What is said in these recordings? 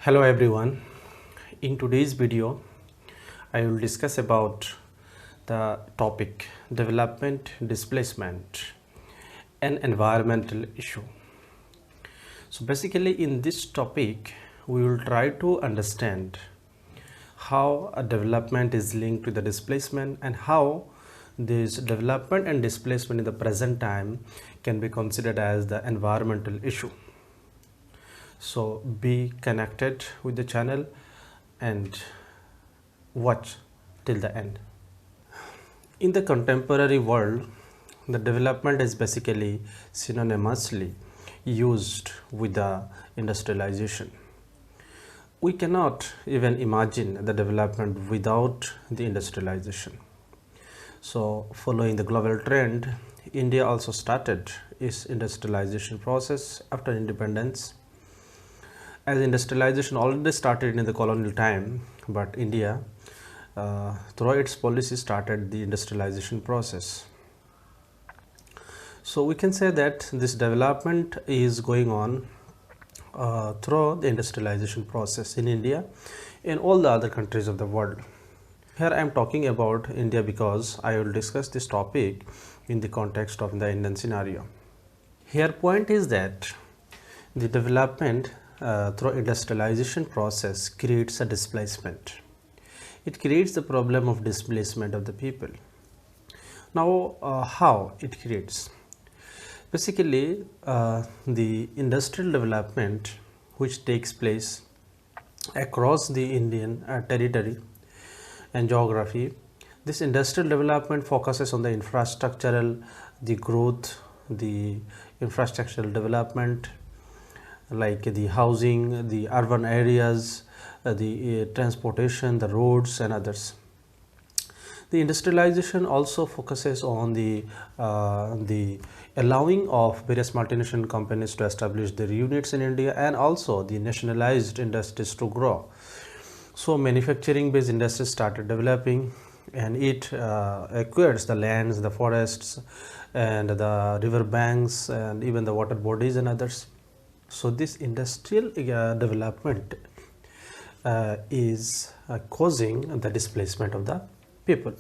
Hello everyone. In today's video, I will discuss about the topic development, displacement and environmental issue. So basically in this topic, we will try to understand how a development is linked to the displacement and how this development and displacement in the present time can be considered as the environmental issue. So be connected with the channel and watch till the end. In the contemporary world, the development is basically synonymously used with the industrialization. We cannot even imagine the development without the industrialization. So following the global trend, India also started its industrialization process after independence. As industrialization already started in the colonial time, but India through its policy started the industrialization process. So we can say that this development is going on through the industrialization process in India and all the other countries of the world. Here I am talking about India because I will discuss this topic in the context of the Indian scenario. Here point is that the development through industrialization process creates a displacement. It creates the problem of displacement of the people. Now how it creates? Basically the industrial development which takes place across the Indian territory and geography, this industrial development focuses on the infrastructural, the growth, the infrastructural development like the housing, the urban areas, the transportation, the roads and others. The industrialization also focuses on the allowing of various multinational companies to establish their units in India and also the nationalized industries to grow. So manufacturing based industries started developing and it acquires the lands, the forests and the river banks and even the water bodies and others. So this industrial development is causing the displacement of the people.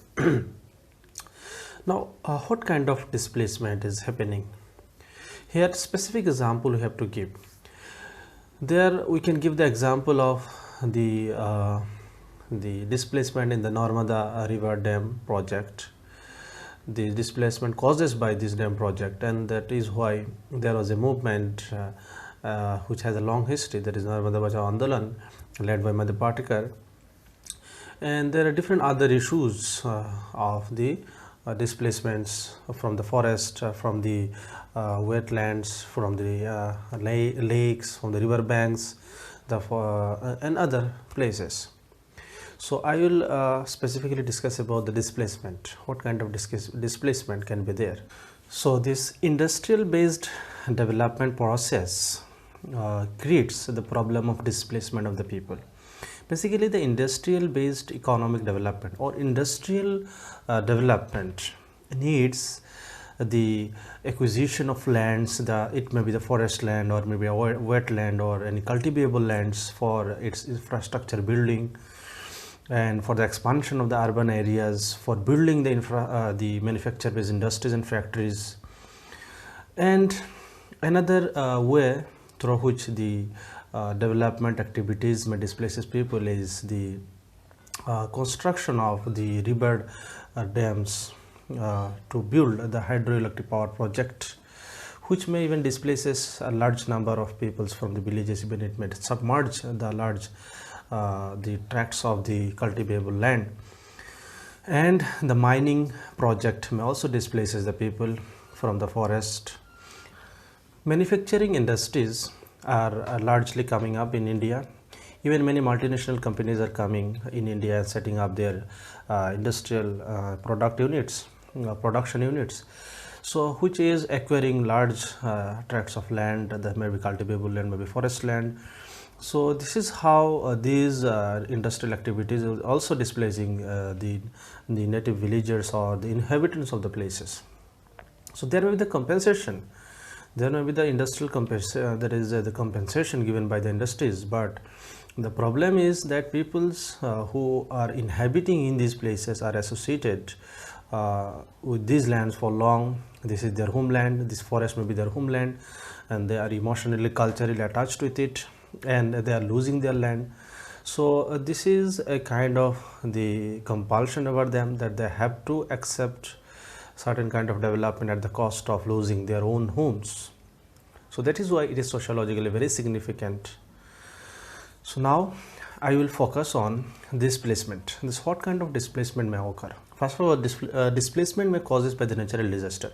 Now what kind of displacement is happening? Here specific example we have to give. There we can give the example of the displacement in the Narmada river dam project. The displacement causes by this dam project, and that is why there was a movement which has a long history, that is Narmada Bachao Andolan, led by Madhya Patikar. And there are different other issues of the displacements from the forest, from the wetlands, from the lakes, from the river banks, and other places. So I will specifically discuss about the displacement. What kind of displacement can be there? So this industrial based development process creates the problem of displacement of the people. Basically the industrial based economic development or industrial development needs the acquisition of lands, it may be the forest land or maybe a wetland or any cultivable lands for its infrastructure building and for the expansion of the urban areas, for building the manufacture based industries and factories. And another way through which the development activities may displace people is the construction of the river dams to build the hydroelectric power project, which may even displaces a large number of peoples from the villages. Even it may submerge the large the tracts of the cultivable land. And the mining project may also displaces the people from the forest. Manufacturing industries are largely coming up in India. Even many multinational companies are coming in India and setting up their industrial production units. So which is acquiring large tracts of land, that may be cultivable land, maybe forest land. So this is how these industrial activities are also displacing the native villagers or the inhabitants of the places. So there may be the compensation There may be the industrial compensation, that is the compensation given by the industries, but The problem is that peoples who are inhabiting in these places are associated with these lands for long. This is their homeland, this forest may be their homeland, and they are emotionally, culturally attached with it, and they are losing their land. So this is a kind of the compulsion over them that they have to accept certain kind of development at the cost of losing their own homes. So that is why it is sociologically very significant. So now I will focus on displacement. This what kind of displacement may occur. First of all, displacement may causes by the natural disaster.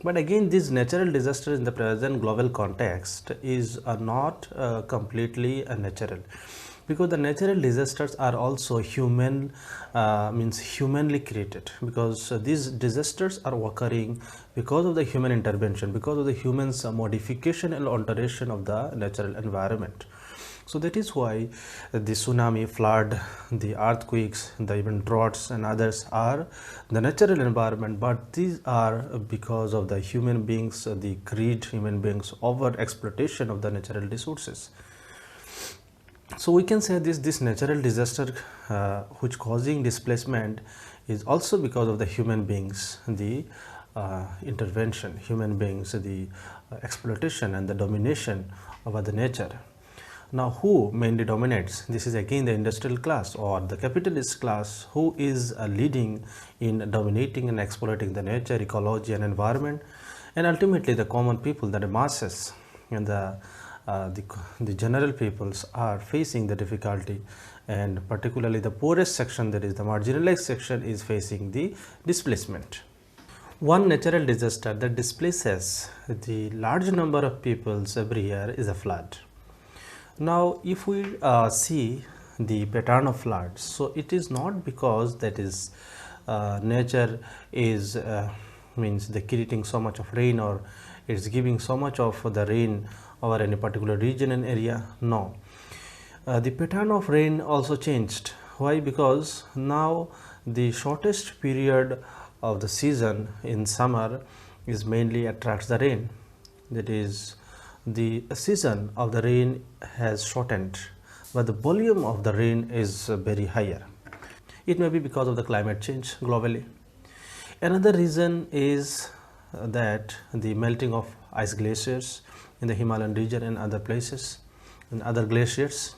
But again, this natural disaster in the present global context is not completely natural, because the natural disasters are also humanly created, because these disasters are occurring because of the human intervention, because of the humans modification and alteration of the natural environment. So that is why the tsunami, flood, the earthquakes, the even droughts and others are the natural environment, but these are because of the human beings, the greed, human beings over exploitation of the natural resources. So we can say this natural disaster which causing displacement is also because of the human beings, the intervention, human beings, the exploitation and the domination over the nature. Now who mainly dominates? This is again the industrial class or the capitalist class who is leading in dominating and exploiting the nature, ecology and environment, and ultimately the common people, the masses and the general peoples are facing the difficulty, and particularly the poorest section, that is the marginalized section, is facing the displacement. One natural disaster that displaces the large number of peoples every year is a flood. Now if we see the pattern of floods, so it is not because that is nature is means the creating so much of rain, or it's giving so much of the rain over any particular region and area. No, the pattern of rain also changed. Why? Because now the shortest period of the season in summer is mainly attracts the rain. That is, the season of the rain has shortened, but the volume of the rain is very higher. It may be because of the climate change globally. Another reason is that the melting of ice glaciers in the Himalayan region and other places, and other glaciers,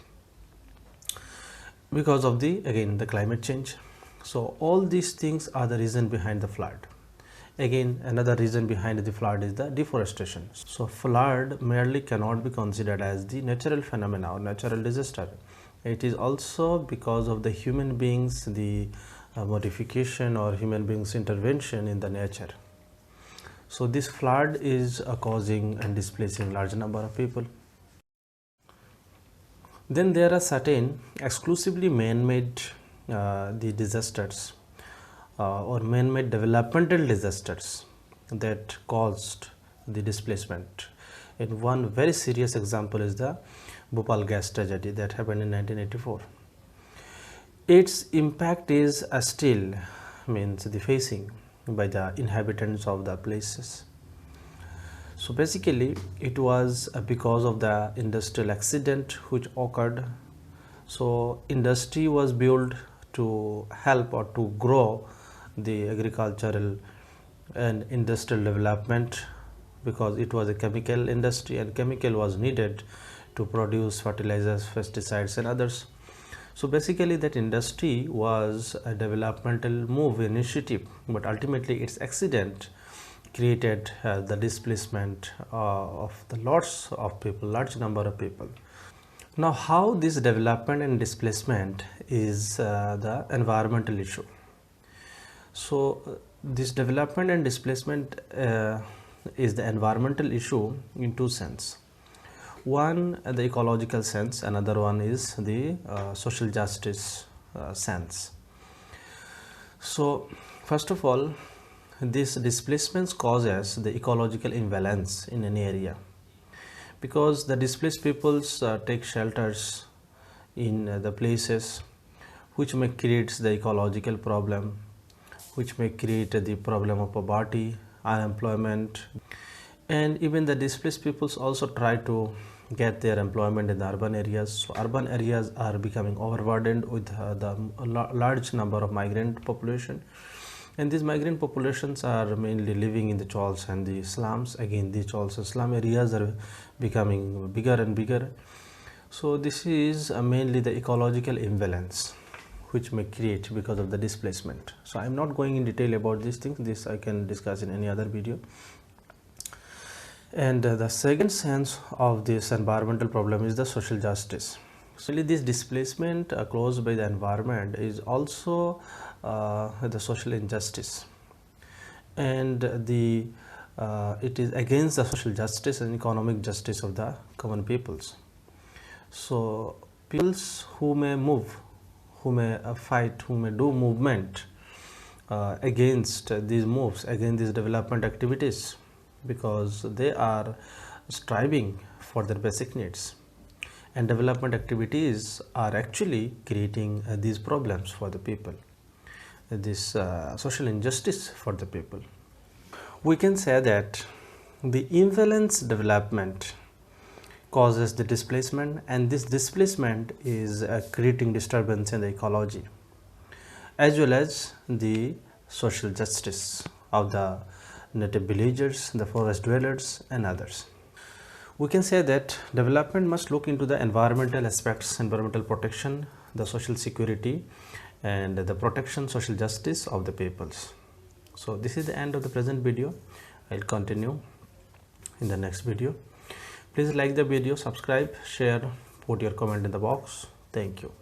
because of the again the climate change. So all these things are the reason behind the flood. Again, another reason behind the flood is the deforestation. So flood merely cannot be considered as the natural phenomena or natural disaster. It is also because of the human beings, the modification or human beings intervention in the nature. So this flood is causing and displacing large number of people. Then there are certain exclusively man-made the disasters or man-made developmental disasters that caused the displacement. And one very serious example is the Bhopal gas tragedy that happened in 1984. Its impact is still the facing by the inhabitants of the places. So basically it was because of the industrial accident which occurred. So industry was built to help or to grow the agricultural and industrial development, because it was a chemical industry and chemical was needed to produce fertilizers, pesticides and others. So basically that industry was a developmental move, initiative, but ultimately its accident created the displacement of the lots of people, large number of people. Now how this development and displacement is the environmental issue. So this development and displacement is the environmental issue in two sense. One, the ecological sense, another one is the social justice sense. So first of all, this displacement causes the ecological imbalance in any area, because the displaced peoples take shelters in the places which may create the ecological problem, which may create the problem of poverty, unemployment, and even the displaced peoples also try to get their employment in the urban areas. So urban areas are becoming overburdened with the large number of migrant population, and these migrant populations are mainly living in the chawls and the slums. Again, the chawls and slum areas are becoming bigger and bigger. So this is mainly the ecological imbalance which may create because of the displacement. So I am not going in detail about these things. This I can discuss in any other video. And the second sense of this environmental problem is the social justice. So this displacement caused by the environment is also the social injustice, and it is against the social justice and economic justice of the common peoples. So peoples who may move, who may fight, who may do movement against these moves, against these development activities, because they are striving for their basic needs, and development activities are actually creating these problems for the people, this social injustice for the people. We can say that the imbalance development causes the displacement, and this displacement is creating disturbance in the ecology as well as the social justice of the native villagers, the forest dwellers and others. We can say that development must look into the environmental aspects, environmental protection, the social security and the protection, social justice of the peoples. So this is the end of the present video. I'll continue in the next video. Please like the video, subscribe, share, put your comment in the box. Thank you.